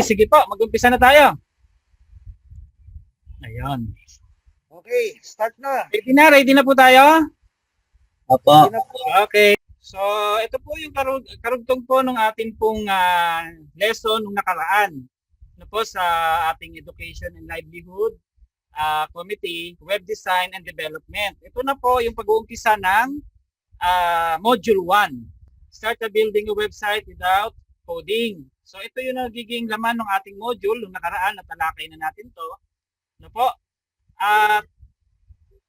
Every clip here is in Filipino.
Okay, sige po. Mag-umpisa na tayo. Ayun. Okay, start na. Ready na po tayo? Opo. Ready na po. Okay. So, ito po yung karugtong po ng ating pong lesson nung nakaraan. Ano po sa ating Education and Livelihood Committee, Web Design and Development. Ito na po yung pag-uumpisa ng Module 1. Start building a website without coding. So, ito yung nagiging laman ng ating module nung nakaraan na talakay na natin to. Ano po? At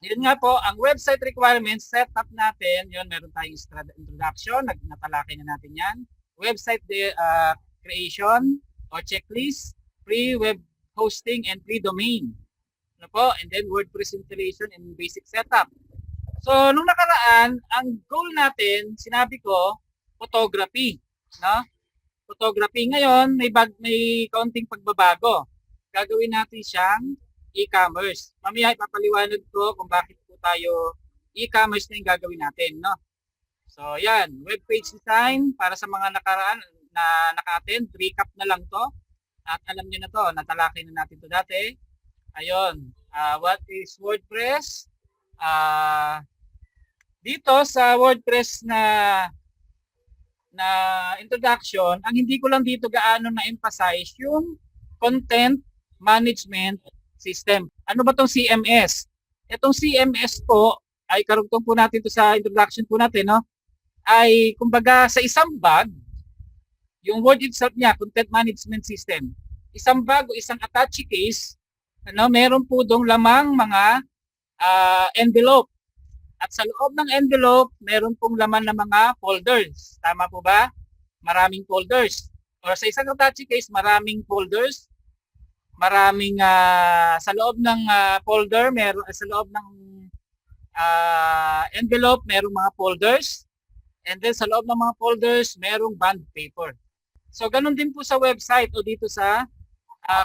yun nga po, ang website requirements, setup natin, yun, meron tayong introduction, natalakay na natin yan. Website creation or checklist, pre-web hosting and pre-domain. Ano po? And then WordPress installation and basic setup. So, nung nakaraan, ang goal natin, sinabi ko, photography. No? Photography ngayon, may kaunting pagbabago. Gagawin natin siyang e-commerce. Mamaya ipapaliwanag ko kung bakit po tayo e-commerce na yung gagawin natin, no? So, yan. Web page design para sa mga nakaraan na naka-attend. Recap na lang to. At alam nyo na to, natalakay na natin to dati. Ayun. What is WordPress? Dito sa WordPress na introduction, ang hindi ko lang dito gaano na-emphasize yung content management system. Ano ba tong CMS? Itong CMS po ay karugtong po natin to sa introduction po natin, no? Ay kumbaga sa isang bag, yung word itself niya, content management system. Isang bag o isang attache case, ano, meron po dong lamang mga envelope. At sa loob ng envelope, meron pong laman ng mga folders. Tama po ba? Maraming folders. Or sa isang attache case, maraming folders. Maraming sa loob ng folder, meron sa loob ng envelope, merong mga folders. And then sa loob ng mga folders, merong bond paper. So ganun din po sa website o dito sa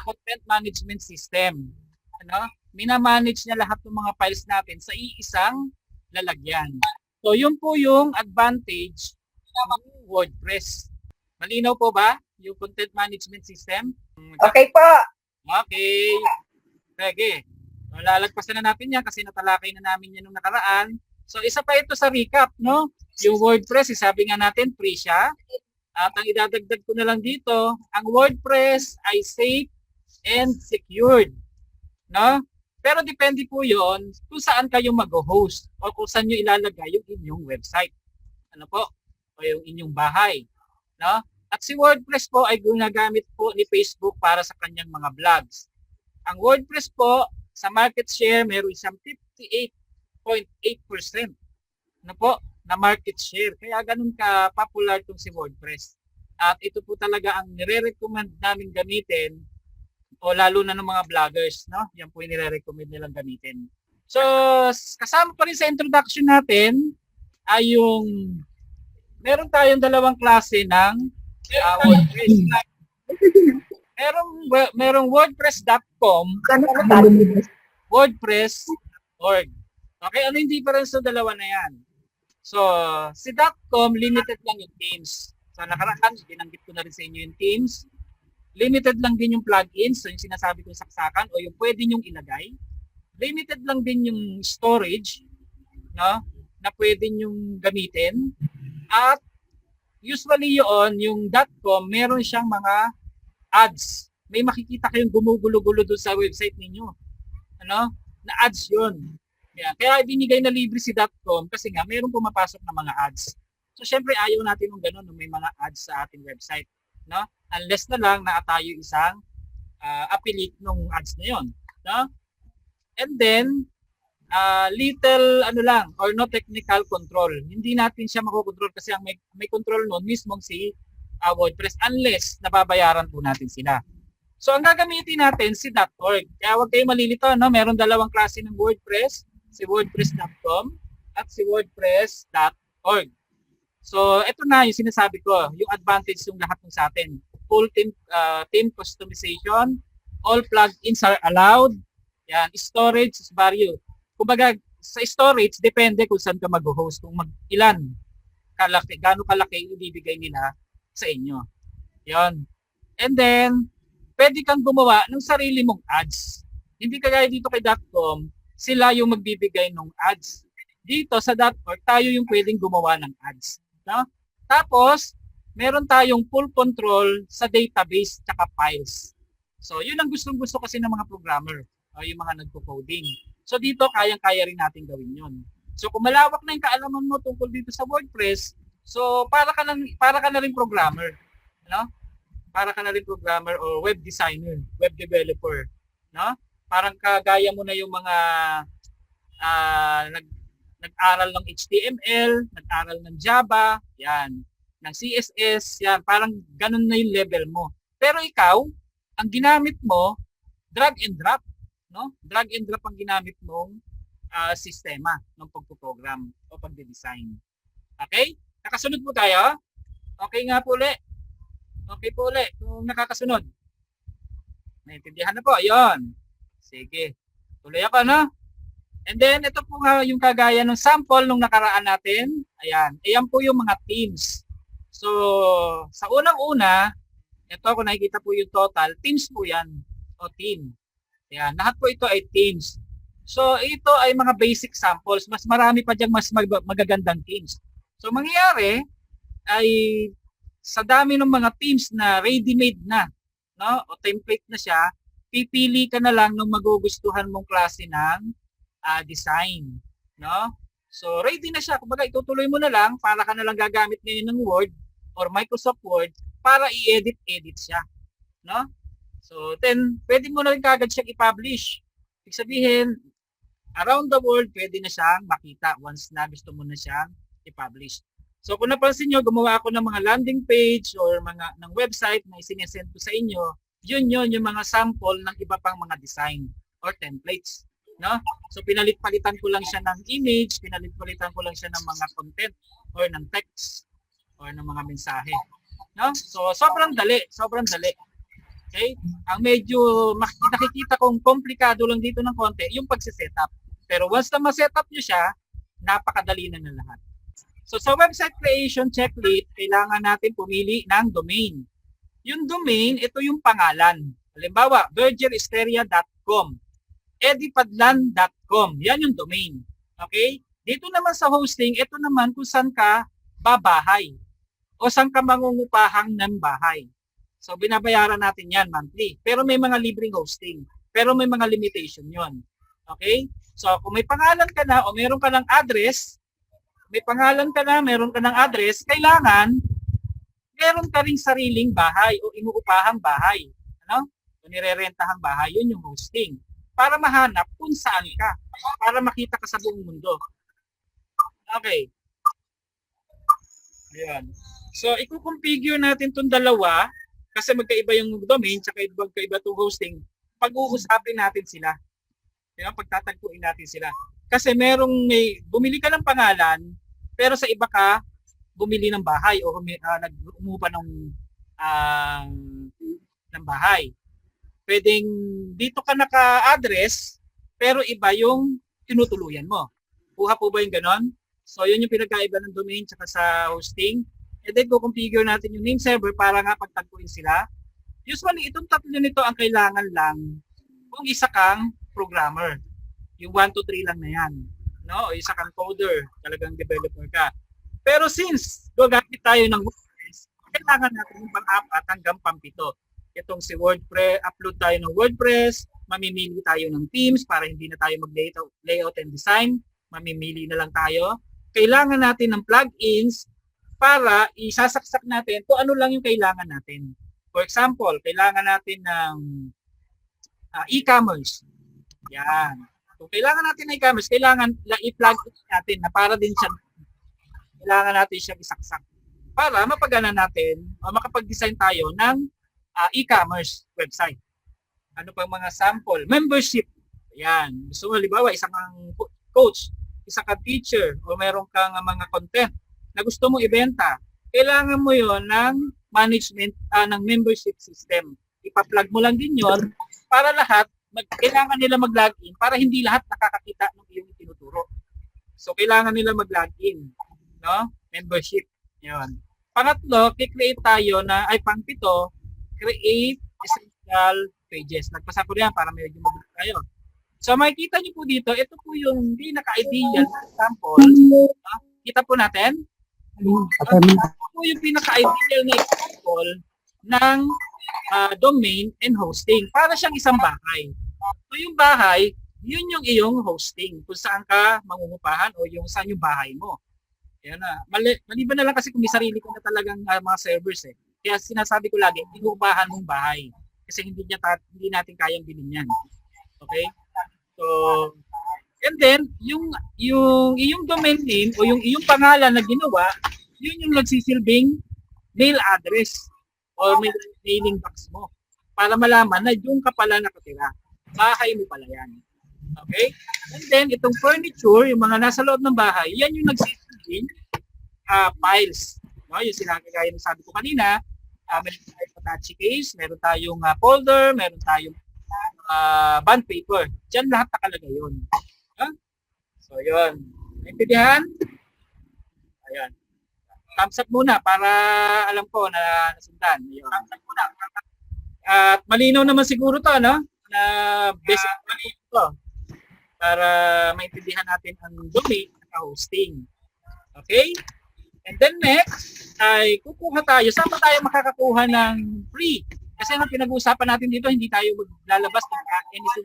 content management system. Ano? Minamanage niya lahat ng mga files natin sa iisang lalagyan. So yun po yung advantage ng WordPress. Malinaw po ba yung content management system? Okay po. Okay. Sige. So, lalagpasan na natin yan kasi natalakay na namin yan nung nakaraan. So, isa pa ito sa recap, no? Yung WordPress, sabi nga natin, free siya. At ang idadagdag ko na lang dito, ang WordPress ay safe and secured. No? Pero depende po yon kung saan kayo mag-host o kung saan nyo ilalagay yung inyong website. Ano po? O yung inyong bahay. No? At si WordPress po ay ginagamit po ni Facebook para sa kanyang mga blogs. Ang WordPress po, sa market share, meron siyang 58.8% na po na market share. Kaya ganun ka-popular itong si WordPress. At ito po talaga ang nire-recommend namin gamitin o lalo na ng mga vloggers. No? Yan po yung nire-recommend nilang gamitin. So, kasama pa rin sa introduction natin ay yung meron tayong dalawang klase ng WordPress. Merong WordPress.com, WordPress.org. Okay, ano yung difference sa dalawa na yan? So, si .com, limited lang yung themes. So, nakaraan, binanggit ko na rin sa inyo yung themes. Limited lang din yung plugins, so yung sinasabi kong saksakan o yung pwede nyong ilagay. Limited lang din yung storage, no, na pwede nyong gamitin. At usually yung .com, meron siyang mga ads. May makikita kayong gumugulo-gulo doon sa website ninyo. Ano? Na ads yun. Yan. Kaya binigay na libre si .com kasi nga meron pumapasok na mga ads. So syempre ayaw natin ng ganun may mga ads sa ating website. No? Unless na lang na tayo isang affiliate ng ads na yun. No? And then, little or no technical control. Hindi natin siya makokontrol kasi ang may control noon mismong si WordPress unless nababayaran po natin sila. So ang gagamitin natin si .org. Kaya huwag kayong malilito, no? Meron dalawang klase ng WordPress, si WordPress.com at si WordPress.org. So ito na yung sinasabi ko, yung advantage ng lahat ng sa atin. Full theme customization, all plugins are allowed. Yan, storage is various. Kumbaga, sa storage, depende kung saan ka mag-host, kung ilan kalaki, gaano kalaki yung ibibigay nila sa inyo. Yon. And then, pwede kang gumawa ng sarili mong ads. Hindi kagaya dito kay .com, sila yung magbibigay ng ads. Dito sa .org, tayo yung pwedeng gumawa ng ads. No? Tapos, meron tayong full control sa database tsaka files. So, yun ang gustong-gusto kasi ng mga programmer, yung mga nagko-coding. So, dito kayang-kaya rin natin gawin yun. So, kung malawak na yung kaalaman mo tungkol dito sa WordPress, so para ka na rin programmer, no? Para ka na rin programmer o web designer, web developer, no? Parang kagaya mo na yung mga nag-aral ng HTML, nag-aral ng Java, yan, ng CSS, yan, parang ganun na yung level mo. Pero ikaw, ang ginamit mo, drag and drop, no? Drag and drop ang ginamit mong sistema ng pagpo-program o pagde-design. Okay? Nakasunod po tayo? Okay nga po ulit. Okay po ulit. Kung nakakasunod. Naintindihan na po. Ayun. Sige. Tuloy ako, no? And then, ito po nga yung kagaya ng sample nung nakaraan natin. Ayan. Ayan po yung mga teams. So, sa unang-una, ito kung nakikita po yung total, teams po yan. O team. Ayan. Lahat po ito ay teams. So, ito ay mga basic samples. Mas marami pa diyang mas magagandang teams. So, mangyayari ay sa dami ng mga teams na ready-made na, no? O template na siya, pipili ka na lang ng magugustuhan mong klase ng design, no? So, ready na siya. Kumbaga, itutuloy mo na lang para ka na lang gagamit ngayon ng Word or Microsoft Word para i-edit siya, no? So, then, pwede mo na rin kagad siyang i-publish. Ibig sabihin, around the world, pwede na siyang makita once na gusto mo na siyang i-publish. So, kung napansin nyo, gumawa ako ng mga landing page or ng website na isinesend ko sa inyo, yun yung mga sample ng iba pang mga design or templates. No? So, pinalit-palitan ko lang siya ng image, pinalit-palitan ko lang siya ng mga content or ng text or ng mga mensahe. No? So, sobrang dali. Okay? Ang medyo nakikita kong komplikado lang dito ng konti, yung pagsisetup. Pero once na ma-setup nyo siya, napakadali na lahat. So sa website creation checklist, kailangan natin pumili ng domain. Yung domain, ito yung pangalan. Halimbawa, virgilisteria.com, edipadlan.com. Yan yung domain. Okay? Dito naman sa hosting, ito naman kung saan ka babahay o saan ka mangungupahang ng bahay. So binabayaran natin yan monthly. Pero may mga libreng hosting. Pero may mga limitation yon. Okay? So, kung may pangalan ka na o meron ka ng address, kailangan meron ka ring sariling bahay o inuupahang bahay. Ano? O nirerentahang bahay, yun yung hosting. Para mahanap kung saan ka. Para makita ka sa buong mundo. Okay. Ayan. So, i-configure natin itong dalawa kasi magkaiba yung domain tsaka magkaiba itong hosting. Pag-uusapin natin sila. Pagtatagpuin natin sila. Kasi bumili ka ng pangalan, pero sa iba ka, bumili ng bahay o umupa ng bahay. Pwedeng dito ka naka-address, pero iba yung tinutuluyan mo. Buha po ba yung ganon? So, yun yung pinagkaiba ng domain tsaka sa hosting. And then, configure natin yung name server para nga pagtagpuin sila. Usually, itong tatlo nito ang kailangan lang kung isa kang programmer. Yung 1, 2, 3 lang na yan. No? O isa kang coder, talagang developer ka. Pero since gagamit tayo ng WordPress, kailangan natin yung pang-apat hanggang pang-pito. Itong si WordPress, upload tayo ng WordPress, mamimili tayo ng themes para hindi na tayo mag-layout and design, mamimili na lang tayo. Kailangan natin ng plugins para isasaksak natin kung ano lang yung kailangan natin. For example, kailangan natin ng e-commerce. Yan. Kung kailangan natin ng e-commerce, kailangan i-plug natin na para din siya, kailangan natin siya isaksak para mapagana natin o makapag-design tayo ng e-commerce website. Ano pa mga sample? Membership. Yan. Gusto mo, halimbawa, isang coach, isang kang teacher, o meron kang mga content na gusto mo ibenta. Kailangan mo yon ng management, ng membership system. Ipa-plug mo lang din yon para lahat, kailangan nila mag-login para hindi lahat nakakakita ng iyong tinuturo. So, kailangan nila mag-login. No? Membership. Yun. Pangatlo, create tayo pang-pito, create social pages. Nagpasa ko yan para medyo mabilis tayo. So makikita niyo po dito, ito po yung pinaka-ideal example. Kita po natin? Ito po yung pinaka-ideal na example ng domain and hosting. Para siyang isang bahay. So yung bahay, yun yung iyong hosting. Kung saan ka mangungupahan o yung saan yung bahay mo. Yan na. Maliban na lang kasi kung may sarili ko na talagang mga servers eh. Kaya sinasabi ko lagi, inuupahan mong bahay. Kasi hindi natin kayang bilhin yan. Okay? So, and then, yung iyong domain name o yung iyong pangalan na ginawa, yun yung nagsisilbing mail address or mailing box mo para malaman na yung ka pala nakatira. Bahay mo pala yan. Okay? And then, itong furniture, yung mga nasa loob ng bahay, yan yung nagsisilbing files. No? Yung sinagagaya ng sabi ko kanina, meron tayong attache case, meron tayong folder, meron tayong bond paper. Diyan lahat nakalagay yun. Huh? So, yun. Naintindihan? Ayan. Thumbs up muna para alam ko na nasundan. Ayun. Thumbs up muna. At malinaw naman siguro to, no? Na basic ito para maintindihan natin ang domain at hosting. Okay? And then next, ay kukuha tayo. Saan ba tayo makakakuha ng free? Kasi ang pinag-uusapan natin dito, hindi tayo maglalabas ng anything.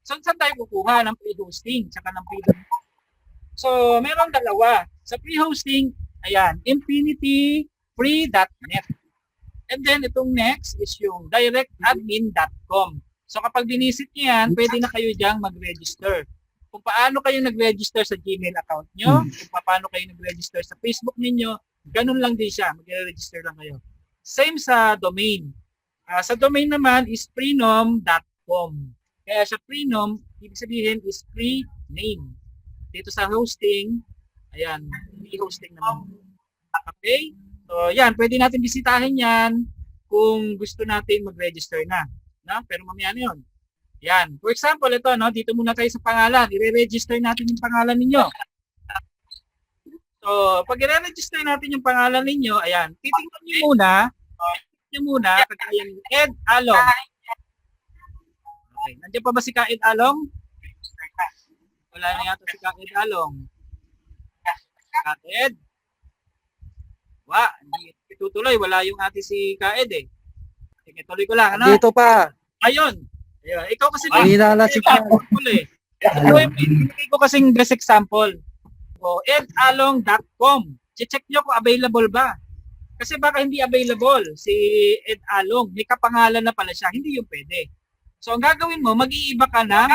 So, saan tayo kukuha ng free hosting tsaka ng free domain? So, meron dalawa. Sa free hosting, ayan, infinityfree.net. And then, itong next is yung directadmin.com. So, kapag binisit niyo yan, pwede na kayo diyang mag-register. Kung paano kayo nag-register sa Gmail account nyo, kung paano kayo nag-register sa Facebook ninyo, ganun lang din siya. Mag-register lang kayo. Same sa domain. Sa domain naman is freenom.com. Kaya sa freenom, ibig sabihin is free name. Dito sa hosting, ayan, free hosting naman. Okay? So, yan, pwede natin bisitahin yan kung gusto natin mag-register na. No? Pero mamaya na yun. Yan. For example, ito, no? Dito muna tayo sa pangalan. I-register natin yung pangalan ninyo. So, pag i-register natin yung pangalan ninyo, ayan, titingnan nyo muna, kagaya ni Ed Along. Okay, nandiyan pa ba si Ka Ed Along? Wala na yata si Ka Ed Along. Ka Ed? Hindi tutuloy. Wala yung ate si Ka Ed eh. Sige, tuloy ko lang, ano? Dito pa. Ayun. Ikaw kasi Kanina na si Ka. Pinigay ko kasing best example. So, edalong.com. Check nyo kung available ba. Kasi baka hindi available si Ed Along. May kapangalan na pala siya. Hindi yung pwede. So, ang gagawin mo, mag-iiba ka ng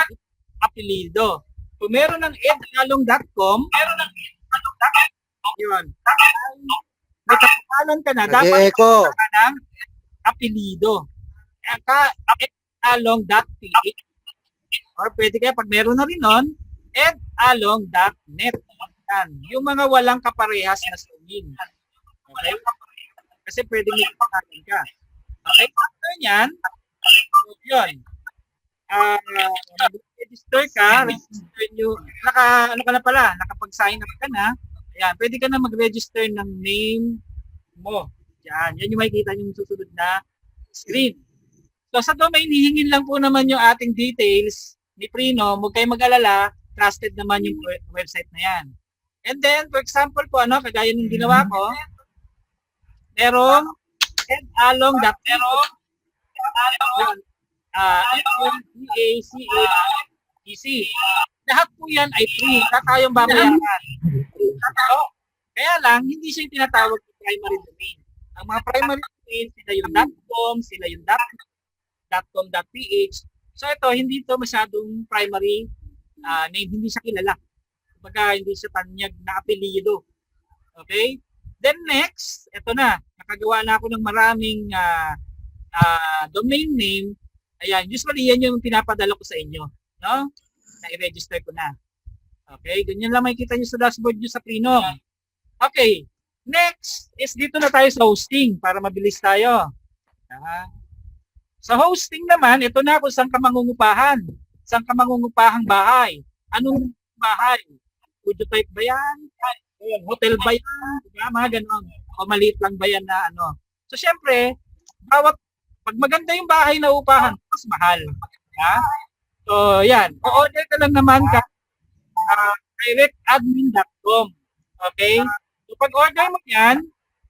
apelido. Kung meron ng edalong.com, yun. May kapangalan ka na, dapat Eko. ka ng apelido. edalong.ph or pwede kaya pag meron na rin nun, edalong.net. Yung mga walang kaparehas na spelling. Okay? Kasi pwede may kapangalan ka. Okay? After nyan, yun. Register ka, register nyo, nakapag-sign up ka na, ayan, pwede ka na mag-register ng name mo. Yan yung makikita nyo yung susunod na screen. So sa domain, hihingin lang po naman yung ating details ni Freenom. Huwag kayong mag-alala, trusted naman yung website na yan. And then, for example po, kagaya ng ginawa ko, merong edalong.com. FODACAEC. Lahat po yan ay free. Kakayong babayaran. So, kaya lang, hindi siya yung tinatawag na primary domain. Ang mga primary domain, sila yung .com, sila yung .com.ph. So ito, hindi ito masyadong primary name. Hindi siya kilala. Kumbaga, hindi siya tanyag na apelyido. Okay? Then next, ito na. Nakagawa na ako ng maraming domain name. Ayan, usually yan yung pinapadala ko sa inyo. No? Na-register ko na. Okay, ganyan lang makikita nyo sa dashboard nyo sa Freenom. Okay, next is dito na tayo sa hosting para mabilis tayo. Sa hosting naman, ito na kung saan ka mangungupahan. Saan ka mangungupahang bahay. Anong bahay? Studio type ba yan? Hotel ba yan? Diba? Mga ganon. O maliit lang ba yan na ano. So, syempre, bawat Pag maganda yung bahay na upahan, mas mahal. Ha? So, yan. O-order ka lang naman ka directadmin.com. Okay? So, pag order mo yan,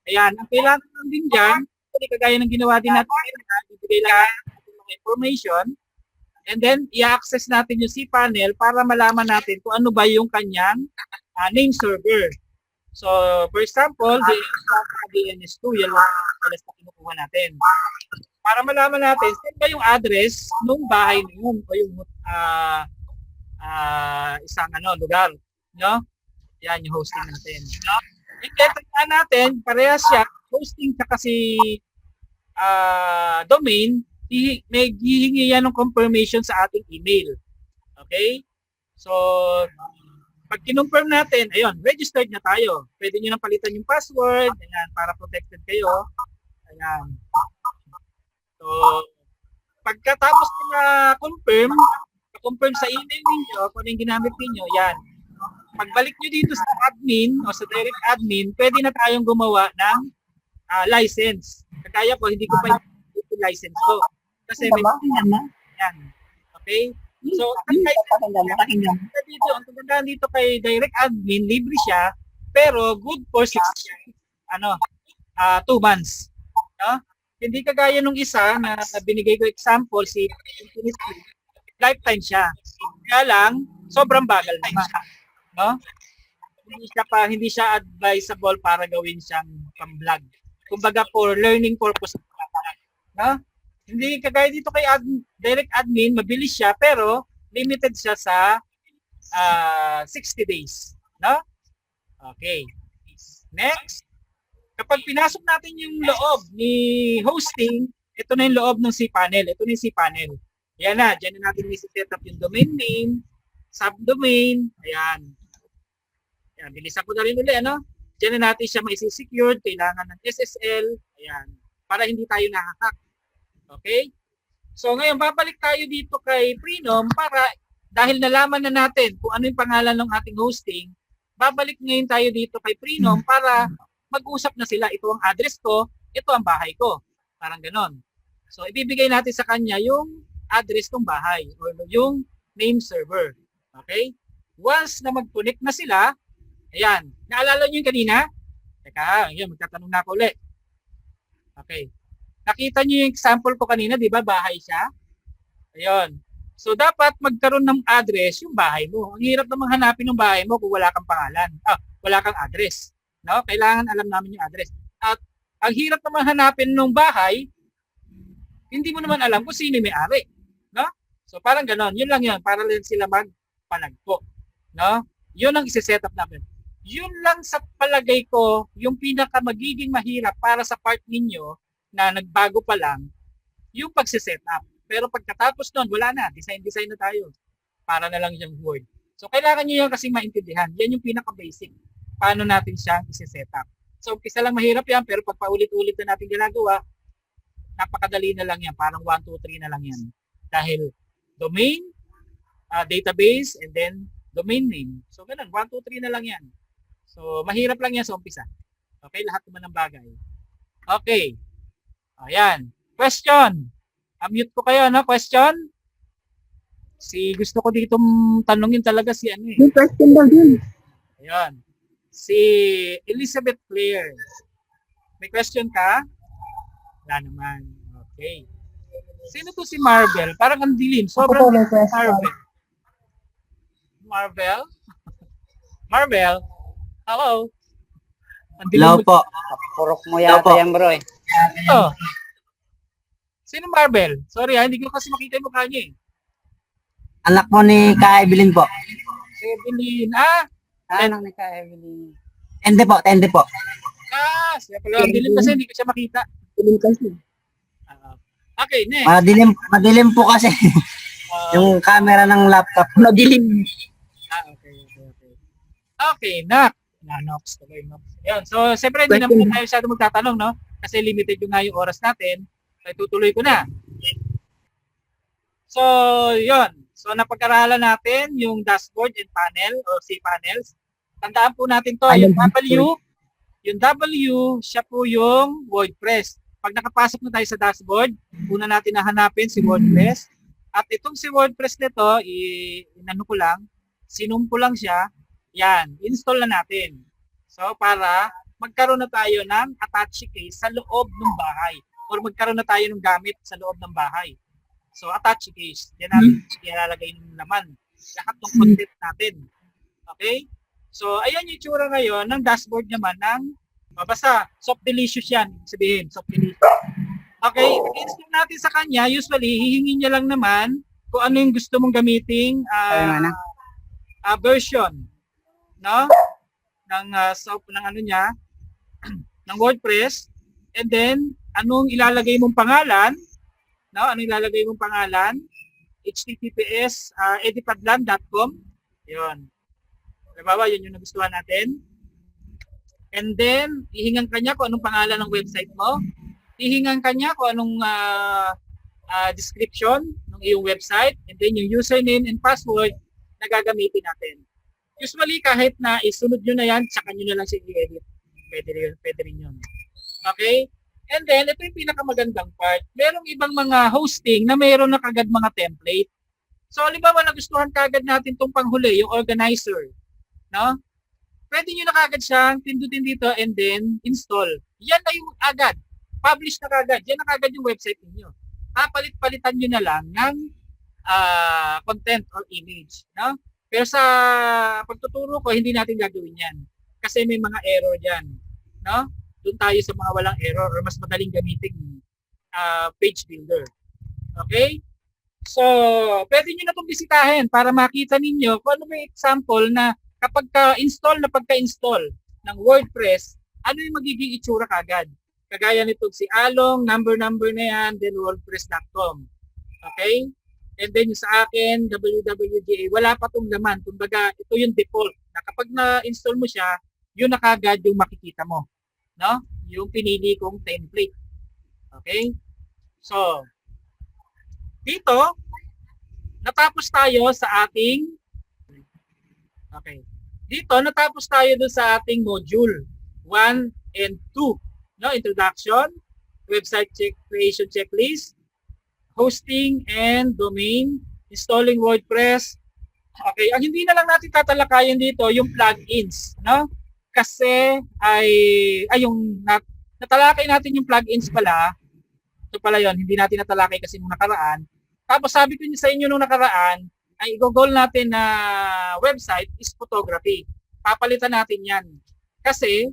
ayan, ang kailangan lang din dyan, hindi kagaya ng ginawa din natin, ibigay lang natin mga information, and then, i-access natin yung cPanel para malaman natin kung ano ba yung kanyang name server. So, for example, DNS2, yan lang alas na kinukuha natin. Para malaman natin, saan ba yung address ng bahay na yun o yung isang lugar. No? Yan yung hosting natin. No? And then, tandaan natin, parehas siya, hosting sa kasi domain, may hihingi yan ng confirmation sa ating email. Okay? So, pag kinonfirm natin, ayun, registered na tayo. Pwede nyo nang palitan yung password, ayan, para protected kayo. Ayan. So, pagkatapos na confirm sa email ninyo, kung ano yung ginamit ninyo, yan. Pagbalik nyo dito sa admin o sa direct admin, pwede na tayong gumawa ng license. Kagaya ko, hindi ko pa yung license ko. Kasi may yan. Okay? So, ang tagandaan dito kay direct admin, libre siya, pero good for 2 months. No? Hindi kagaya nung isa na binigay ko example, si lifetime siya. Kaya lang, sobrang bagal naman. No? Hindi siya advisable para gawin siyang pang-vlog. Kumbaga for learning purpose. No? Hindi kagaya dito kay direct admin, mabilis siya pero limited siya sa 60 days. No? Okay. Next. Kapag pinasok natin yung loob ni hosting, ito na yung loob ng cPanel. Ito na yung cPanel. Ayan na. Diyan na natin i-set up yung domain name, subdomain. Ayan. Ayan. Bilisan ko na rin ulit. Diyan na natin siya ma-secure. Kailangan ng SSL. Ayan. Para hindi tayo nahahack. Okay? So ngayon, babalik tayo dito kay Freenom para dahil nalaman na natin kung ano yung pangalan ng ating hosting, babalik ngayon tayo dito kay Freenom para mag-usap na sila. Ito ang address ko, ito ang bahay ko. Parang ganon. So ibibigay natin sa kanya yung address ng bahay or yung name server. Okay? Once na mag-connect na sila, ayan. Naalala nyo yung kanina? Teka, yun, magtatanong na ako ulit. Okay. Nakita niyo yung example ko kanina, di ba? Bahay siya. Ayun. So, dapat magkaroon ng address yung bahay mo. Ang hirap namang hanapin ng bahay mo kung wala kang pangalan. Wala kang address. No? Kailangan alam namin yung address. At ang hirap namang hanapin ng bahay, hindi mo naman alam kung sino may-ari. No? So, parang ganon. Yun lang yun. Para lang sila magpanagpo. No? Yun ang isi-set up namin. Yun lang sa palagay ko, yung pinaka magiging mahirap para sa part ninyo na nagbago pa lang, yung pagsiset up. Pero pagkatapos nun, wala na. Design na tayo. Para na lang yung Word. So, kailangan nyo yan kasi maintindihan. Yan yung pinaka-basic. Paano natin siyang isi-set up. So, isa lang mahirap yan, pero pag paulit-ulit na natin ginagawa, napakadali na lang yan. Parang 1, 2, 3 na lang yan. Dahil domain, database, and then domain name. So, ganun. 1, 2, 3 na lang yan. So, mahirap lang yan sa umpisa. Okay? Lahat naman ng bagay. Okay. Ayan. Question. Unmute ko kayo, no? Question? Gusto ko dito tanongin talaga si ano eh. May question daw din. Ayan. Si Elizabeth Claire. May question ka? Wala naman. Okay. Sino to si Marvel? Parang ang dilim. Sobrang may dilim si question. Marvel? Marvel? Hello? Ang dilim Hello mo- po. Purok mo yata Opo. yan, bro. Ito. Sino Marvel? Sorry hindi ko kasi makita yung mukha niya eh. Anak mo ni Ka Evelyn po. Evelyn. Anong ni ka, Evelyn? Tende po. Siya pala. Ang dilim kasi hindi ko siya makita. Dilim kasi. Okay, next. Madilim po kasi yung camera ng laptop. Madilim. Okay. Okay, Nox. Yan. So, siyempre, hindi naman tayo masyado magtatanong, no? Kasi limited yung nga yung oras natin. Kaya tutuloy ko na. So, yon. So, napag-aralan natin yung dashboard and panel o cPanels. Tandaan po natin to, yung W, siya po yung WordPress. Pag nakapasok na tayo sa dashboard, una natin hahanapin si WordPress. At itong si WordPress nito, inano ko lang, sinum ko lang siya. Yan, install na natin. So, para magkaroon na tayo ng attache case sa loob ng bahay or magkaroon na tayo ng gamit sa loob ng bahay. So, attache case. Yan natin ilalagay ng laman. Lahat ng content natin. Okay? So, ayan yung itsura ngayon ng dashboard naman ng basta soft delicious yan. Sabihin, soft delicious. Okay, install natin sa kanya. Usually, hihingi niya lang naman kung ano yung gusto mong gamiting version, no? Ng ng ano niya, ng WordPress. And then, anong ilalagay mong pangalan? No? Anong ilalagay mong pangalan? https edipadlan.com. 'Yon. Diba, yun yung nagustuhan natin. And then, hihingan kanya kung anong pangalan ng website mo. Hihingan kanya kung anong description ng iyong website. And then, yung username and password na gagamitin natin. Usually, kahit na isunod nyo na yan, tsaka nyo na lang siya i-edit. Pwede rin yun. Okay? And then, ito yung pinakamagandang part. Merong ibang mga hosting na mayroon na kagad mga template. So, halimbawa, nagustuhan kagad natin itong panghuli, yung organizer. No? Pwede nyo na kagad siyang pindutin dito and then install. Yan na yung agad. Publish na kagad. Yan na kagad yung website ninyo. Papalit-palitan nyo na lang ng content or image. No? Pero sa pagtuturo ko, hindi natin gagawin yan. Kasi may mga error dyan. No? Doon tayo sa mga walang error or mas madaling gamitin page builder. Okay? So, pwede nyo na itong bisitahin para makita ninyo kung ano may example na kapag pagka-install ng WordPress, ano yung magiging itsura kagad. Kagaya nito si Along, number na yan, then wordpress.com. Okay? And then yung sa akin, wwga, wala pa itong laman. Kumbaga, ito yung default. Na kapag na-install mo siya, yun na kagad yung makikita mo. No? Yung pinili kong template. Okay? So, dito, natapos tayo sa ating Dito, natapos tayo dun sa ating module 1 and 2. No? Introduction, website creation checklist, hosting and domain, installing WordPress. Okay, ang hindi na lang natin tatalakayin dito yung plugins, no? Kasi natalakay natin yung plugins pala. Ito pala yon, hindi natin natalakay kasi nung nakaraan. Tapos sabi ko sa inyo nung nakaraan, ay i-goal natin na website is photography. Papalitan natin yan. Kasi,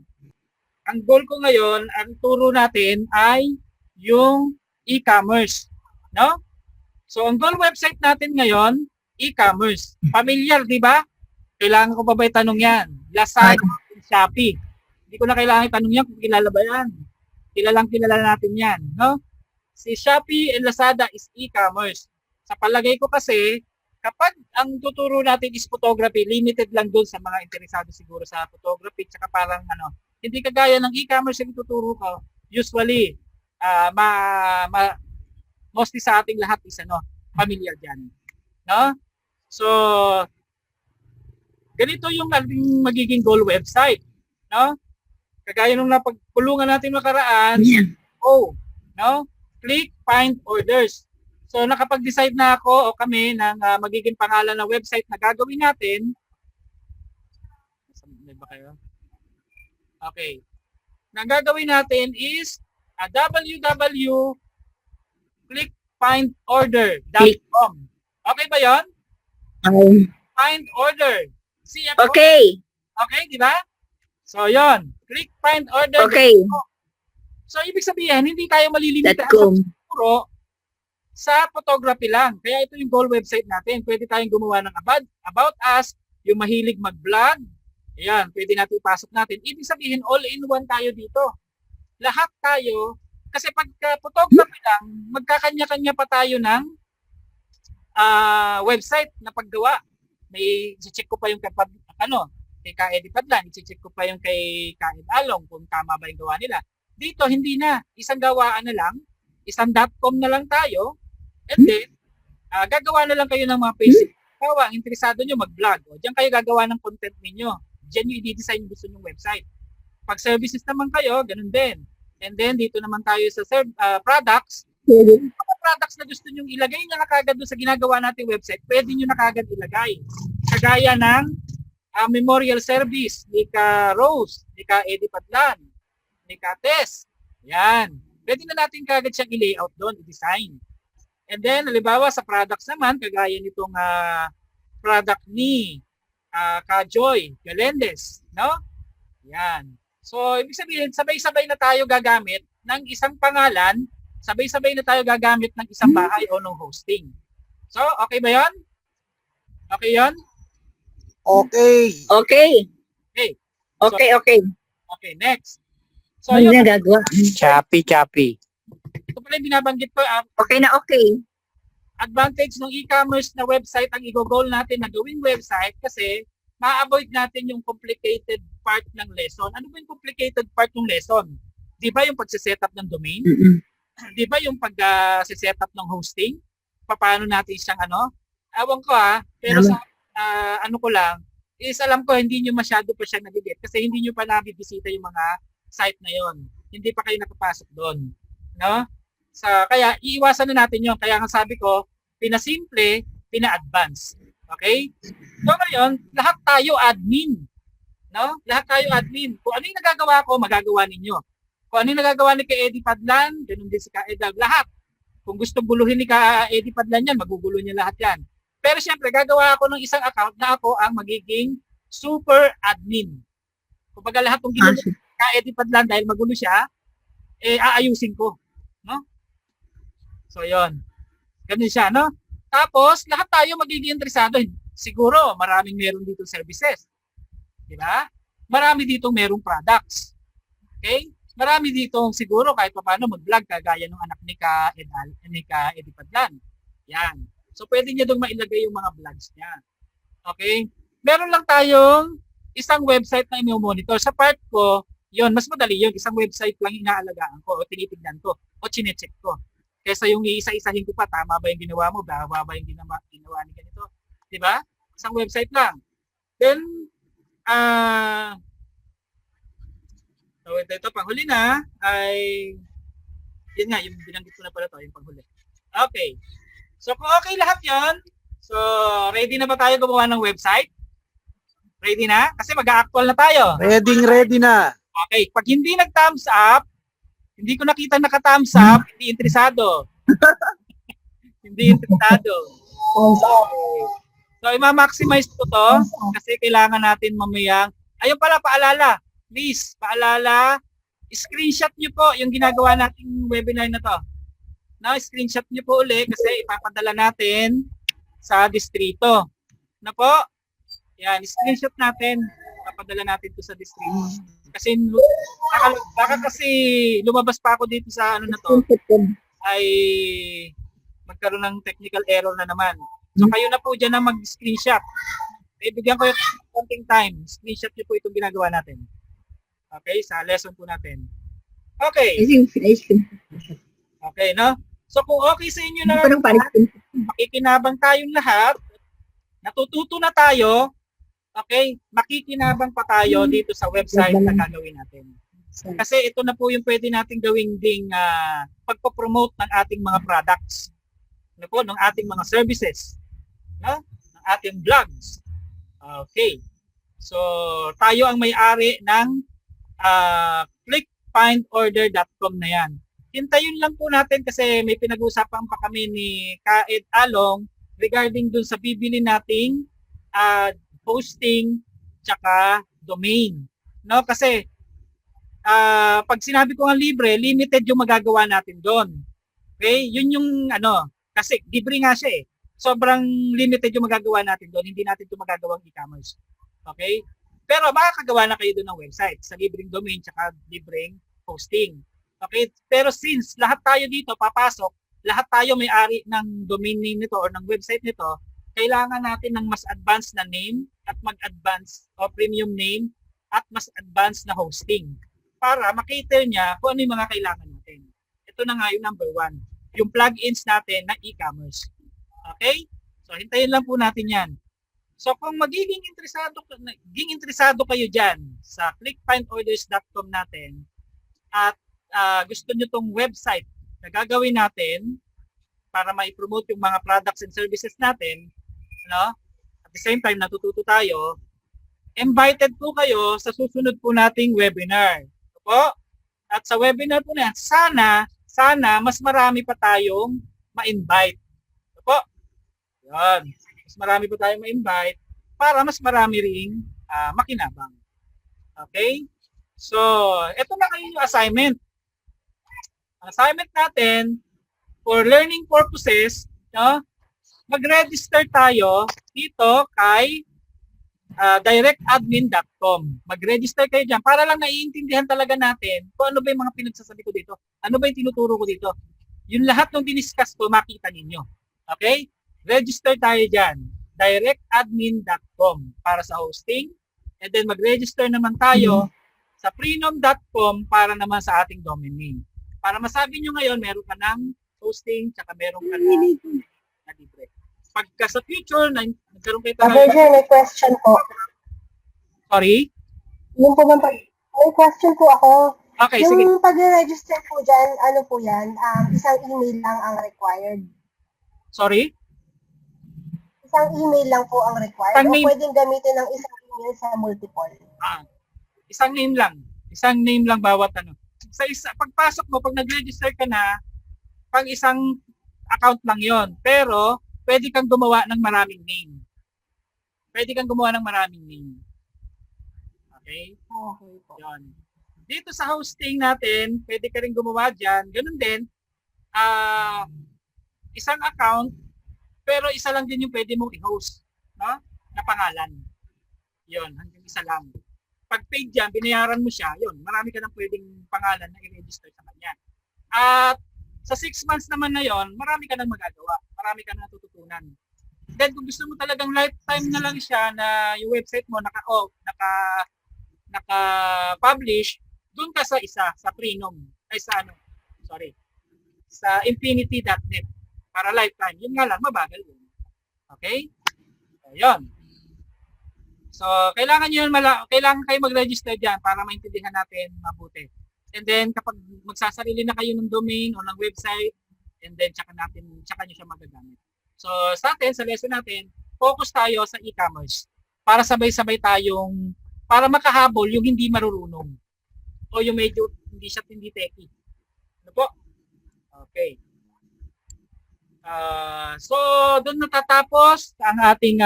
ang goal ko ngayon, ang turo natin ay yung e-commerce. No? So, ang goal website natin ngayon, e-commerce. Familiar, di ba? Kailangan ko pa ba itanong yan? Lazada, Shopee. Hindi ko na kailangan itanong yan kung kilala ba yan. Kilala natin yan. No? Si Shopee and Lazada is e-commerce. Sa palagay ko kasi, kapag ang tuturo natin is photography, limited lang doon sa mga interesado siguro sa photography, tsaka parang hindi kagaya ng e-commerce yung tuturo ko. Usually, mostly sa ating lahat is familiar dyan. No? So, ganito yung ating magiging goal website. No? Kagaya nung napagpulungan natin makaraan, no? Click, find, orders. So, nakapag-decide na ako o kami ng magiging pangalan ng website na gagawin natin. May ba kayo? Okay. Na gagawin natin is www.clickfindorder.com. Okay ba yon? Find order. CFO. Okay. Okay, di ba? So, yon. Click, find order. Okay. So, ibig sabihin, hindi tayo malilimita .com. sa photography lang. Kaya ito yung goal website natin. Pwede tayong gumawa ng about us, yung mahilig mag-vlog. Ayan, pwede natin ipasok natin. Ibig sabihin, all-in-one tayo dito. Lahat tayo, kasi pag photography lang, magkakanya-kanya pa tayo ng website na paggawa. May i-check ko pa yung kay Ka-Edi Padlan, i-check ko pa yung kay Ka-Ed Along kung tama ba yung gawa nila. Dito, hindi na. Isang gawaan na lang, isang .com na lang tayo, and then, gagawa na lang kayo ng mga page. Kung interesado nyo mag-vlog, diyan kayo gagawa ng content ninyo. Diyan nyo i-design yung gusto nyong website. Pag services naman kayo, ganun din. And then dito naman tayo sa products. Mga products na gusto nyo ilagay na kagad doon sa ginagawa nating website, pwede nyo na kagad ilagay. Kagaya ng memorial service ni Ka Rose, ni Ka Eddie Padlan, ni Ka Tess. Yan. Pwede na natin kagad siyang i-layout doon, i-design. And then, halimbawa sa products naman, kagaya nitong product ni Ka Joy Galendez, no? Yan. So, ibig sabihin, sabay-sabay na tayo gagamit ng isang pangalan, sabay-sabay na tayo gagamit ng isang bahay o ng hosting. So, okay ba yan? Okay yan? Okay. Okay. Okay. Okay, okay. Okay, next. So, Ano yun, na gagawa? Choppy. ito pala yung binabanggit ko, Okay na okay. advantage ng e-commerce na website ang i-goal natin na gawing website kasi ma-avoid natin yung complicated part ng lesson. Ano ba yung complicated part ng lesson? Di ba yung pagsiset up ng domain? Di ba yung pag-set up ng hosting? Paano natin siyang Ewan ko pero sa ano ko lang, is alam ko hindi nyo masyado pa siya nabibit kasi hindi nyo pa nabibisita yung mga site na yon. Hindi pa kayo nakapasok doon. No? Kaya iiwasan na natin yon. Kaya nga sabi ko, pinasimple, pina-advance. Okay? So ngayon, lahat tayo admin. No? Lahat tayo admin. Kung ano yung nagagawa ko, magagawa ninyo. Kung ano yung nagagawa ni Ka Eddie Padlan, ganun din si Ka Edag. Lahat. Kung gusto guluhin ni Ka Eddie Padlan yan, magugulo niya lahat yan. Pero syempre, gagawa ako ng isang account na ako ang magiging super admin. Kung lahat ng ginawa ni Ka Eddie Padlan dahil magulo siya, aayusin ko. No? So, yon. Ganun siya, no? Tapos, lahat tayo magiging interesado. Siguro, maraming meron dito services. Di ba? Marami dito merong products. Okay? Marami dito siguro kahit paano mag-vlog kagaya ng anak ni Ka Eddie Padlan. Yan. So, pwede niya doon mailagay yung mga vlogs niya. Okay? Meron lang tayong isang website na i-monitor. Sa part ko, yon mas madali yun. Isang website lang inaalagaan ko o tinitignan ko o chinecheck ko. Kesa yung iisa-isahin ko pa, tama ba yung ginawa mo? Baba ba yung ginawa ni ganito? Diba? Isang website lang. Then, so ito panghuli na, ay, yun nga, yung binanggit ko na pala to, yung panghuli. Okay. So, kung okay lahat yon, so, ready na ba tayo gumawa ng website? Ready na? Kasi mag-a-actual na tayo. Ready na. Okay. Pag hindi nag-thumbs up, hindi ko nakita naka-thumbs up, hindi interesado. Hindi interesado. Okay. So, i-maximize ko to kasi kailangan natin mamayang, ayun pala, paalala. Please, paalala, screenshot nyo po yung ginagawa nating webinar na to. Now, screenshot nyo po ulit kasi ipapadala natin sa distrito. Na po? Yan, screenshot natin. Ipapadala natin to sa distrito. Kasi baka kasi lumabas pa ako dito sa ano na to ay magkaroon ng technical error na naman. So kayo na po dyan na mag-screenshot. Ibigyan ko yung konting time. Screenshot nyo po itong ginagawa natin. Okay, sa lesson po natin. Okay. Okay, no? So kung okay sa inyo na makikinabang tayong lahat, natututo na tayo, okay, makikinabang pa tayo dito sa website na gagawin natin. Kasi ito na po yung pwede natin gawing ding pagpo-promote ng ating mga products. Ano po, ng ating mga services. No? Ng ating vlogs. Okay. So, tayo ang may-ari ng clickfindorder.com na yan. Hintayin lang po natin kasi may pinag-usapan pa kami ni Ka Ed Along regarding dun sa bibili nating hosting tsaka domain. No? Kasi pag sinabi ko nga libre, limited yung magagawa natin doon. Okay? Yun yung kasi libre nga siya eh. Sobrang limited yung magagawa natin doon. Hindi natin ito magagawang e-commerce. Okay? Pero makakagawa na kayo doon ng website sa libreng domain tsaka libreng hosting. Okay? Pero since lahat tayo dito papasok, lahat tayo may-ari ng domain name nito or ng website nito, kailangan natin ng mas advanced na name at mag-advance o premium name at mas advanced na hosting para makater niya kung ano yung mga kailangan natin. Ito na nga yung number 1, yung plugins natin na e-commerce. Okay? So, hintayin lang po natin yan. So, kung magiging interesado kayo dyan sa clickfindorders.com natin at gusto nyo tong website na gagawin natin para ma-promote yung mga products and services natin, no? At the same time, natututo tayo, invited po kayo sa susunod po nating webinar. Po? At sa webinar po na yan, sana mas marami pa tayong ma-invite. Po? Yan. Mas marami pa tayong ma-invite para mas marami ring makinabang. Okay? So, ito na kayo yung assignment. Assignment natin, for learning purposes, no, mag-register tayo dito kay directadmin.com. Mag-register kayo dyan para lang naiintindihan talaga natin kung ano ba yung mga pinagsasabi ko dito. Ano ba yung tinuturo ko dito. Yung lahat ng diniscuss ko, makita ninyo. Okay? Register tayo dyan. directadmin.com para sa hosting. And then mag-register naman tayo sa freenom.com para naman sa ating domain name. Para masabi nyo ngayon, meron ka ng hosting, tsaka meron ka na libre. Pagka sa future, nagkaroon kayo Virgil, may question po. Sorry? Yung po bang may question po ako. Okay, sige. Yung pag-register po dyan, ano po yan? Isang email lang ang required. Sorry? Isang email lang po ang required. Isang O name. pwedeng gamitin ng isang email sa multiple. Isang name lang. Isang name lang bawat ano. Sa pagpasok mo, pag nag-register ka na, pang isang account lang yon. Pero, pwede kang gumawa ng maraming name. Pwede kang gumawa ng maraming name. Okay? Okay po. Yun. Dito sa hosting natin, pwede ka rin gumawa dyan. Ganun din, isang account, pero isa lang din yung pwede mong i-host, no? Na pangalan. Yun, hanggang isa lang. Pag paid dyan, binayaran mo siya, yun, marami ka nang pwedeng pangalan na i-register sa kanya. At sa 6 months naman na yon, marami ka nang magagawa. Marami ka nang natututunan. Then kung gusto mo talagang lifetime na lang siya na yung website mo naka-publish, doon ka sa isa, sa Freenom. Sa infinity.net para lifetime. Yun nga lang, mabagal yun. Okay? So, yun. So, kailangan kayo mag-register dyan para maintindihan natin mabuti. And then, kapag magsasarili na kayo ng domain o ng website, and then, tsaka nyo siya magagamit. So, sa lesson natin, focus tayo sa e-commerce para sabay-sabay tayong, para makahabol yung hindi marurunong o yung medyo hindi techy. Ano po? Okay. So, doon natatapos ang ating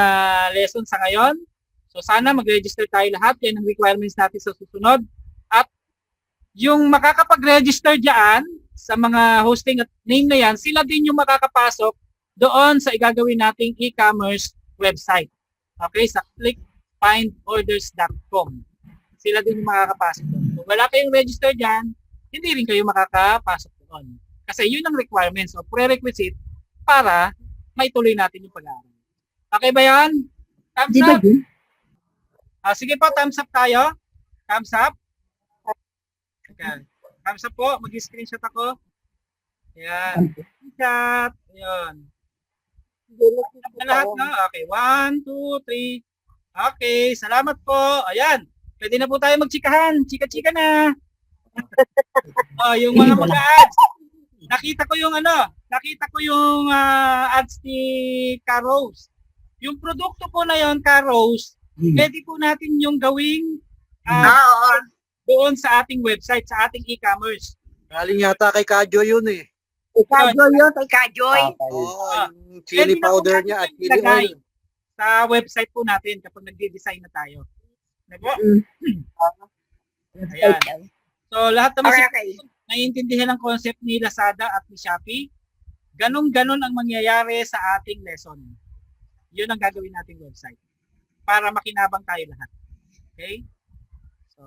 lesson sa ngayon. So, sana mag-register tayo lahat. Yan ang requirements natin sa susunod. At yung makakapag-register dyan sa mga hosting at name na yan, sila din yung makakapasok doon sa igagawin nating e-commerce website. Okay? Sa clickfindorders.com. Sila din yung makakapasok doon. Kung wala kayong register dyan, hindi rin kayo makakapasok doon. Kasi yun ang requirements o prerequisite para maituloy natin yung pag-aaral. Okay ba yan? Thumbs up? Sige po, thumbs up tayo. Thumbs up. Okay. Thumbs up po. Mag-screenshot ako. Ayan. Screenshot. Ayan. Lahat na. Okay. 1, 2, 3. Okay. Salamat po. Ayan. Pwede na po tayo magchikahan. Chika-chika na. Yung mga mag-ads. Nakita ko yung ads ni Carose. Yung produkto po na yon, Carose, pwede po natin yung gawing doon sa ating website, sa ating e-commerce. Galing yata kay Kadyo yun eh. Kay Kajoy. Yung chili Pwede na po powder natin niya at yung chili ilagay oil. sa website po natin kapag nagde-design na tayo. Diba? Ayan. So, lahat naman Okay. naiintindihan ang concept ni Lazada at ni Shopee. Ganon-ganon ang mangyayari sa ating lesson. Yun ang gagawin nating website para makinabang tayo lahat. Okay? So,